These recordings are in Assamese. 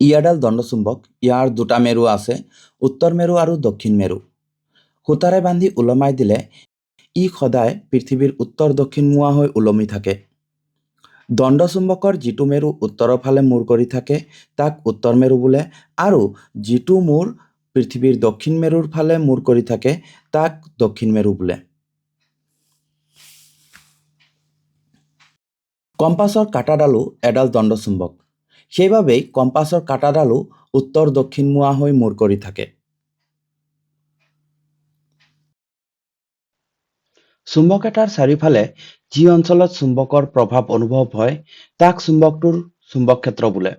ই এডাল দণ্ডচুম্বক। ইয়াৰ দুটা মেৰু আছে, উত্তৰ মেৰু আৰু দক্ষিণ মেৰু। সূতাৰে বান্ধি ওলমাই দিলে ই সদায় পৃথিৱীৰ উত্তৰ দক্ষিণমুৱা হৈ ওলমি থাকে। দণ্ডচুম্বকৰ যিটো মেৰু উত্তৰৰ ফালে মূৰ কৰি থাকে তাক উত্তৰ মেৰু বোলে, আৰু যিটো মূৰ পৃথিৱীৰ দক্ষিণ মেৰুৰ ফালে মূৰ কৰি থাকে তাক দক্ষিণ মেৰু বোলে। কম্পাছৰ কাঁটাডালো এডাল দণ্ডচুম্বক। সেইবাবেই কম্পাছৰ কাঁটাডালো উত্তৰ দক্ষিণমুৱা হৈ মূৰ কৰি থাকে। চুম্বক এটাৰ চাৰিওফালে যি অঞ্চলত চুম্বকৰ প্ৰভাৱ অনুভৱ হয় তাক চুম্বকটোৰ চুম্বক ক্ষেত্ৰ বোলে।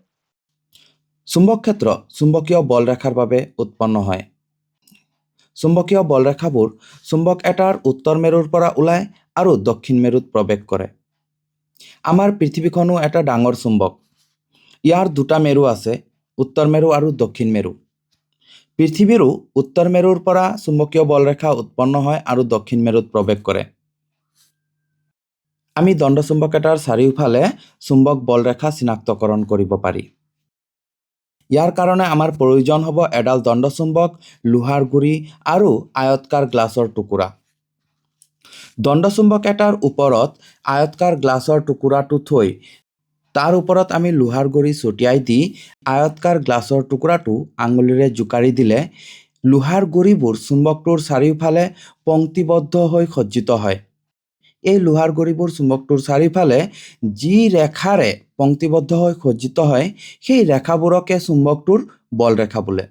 চুম্বক ক্ষেত্ৰ চুম্বকীয় বলৰেখাৰ বাবে উৎপন্ন হয়। চুম্বকীয় বলৰেখাবোৰ চুম্বক এটাৰ উত্তৰ মেৰুৰ পৰা ওলায় আৰু দক্ষিণ মেৰুত প্ৰৱেশ কৰে। আমাৰ পৃথিৱীখনো এটা ডাঙৰ চুম্বক। ইয়াৰ দুটা মেৰু আছে, উত্তৰ মেৰু আৰু দক্ষিণ মেৰু। পৃথিৱীৰো উত্তৰ মেৰুৰ পৰা চুম্বকীয় বলৰেখা উৎপন্ন হয় আৰু দক্ষিণ মেৰুত প্ৰৱেশ কৰে। আমি দণ্ডচুম্বক এটাৰ চাৰিওফালে চুম্বক বলৰেখা চিনাক্তকৰণ কৰিব পাৰি। ইয়াৰ কাৰণে আমাৰ প্ৰয়োজন হ'ব এডাল দণ্ডচুম্বক, লোহাৰ গুৰি আৰু আয়তকাৰ গ্লাছৰ টুকুৰা। দণ্ডচুম্বক এটাৰ ওপৰত আয়তকাৰ গ্লাছৰ টুকুৰাটো থৈ তাৰ ওপৰত আমি লোহাৰ গুৰি ছটিয়াই দি আয়তকাৰ গ্লাছৰ টুকুৰাটো আঙুলিৰে জোকাৰি দিলে লোহাৰ গুৰিবোৰ চুম্বকটোৰ চাৰিওফালে পংক্তিবদ্ধ হৈ সজ্জিত হয়। এই লোহাৰ গুৰিবোৰ চুম্বকটোৰ চাৰিওফালে যি ৰেখাৰে পংক্তিবদ্ধ হৈ সজ্জিত হয় সেই ৰেখাবোৰকে চুম্বকটোৰ বলৰেখা বোলে।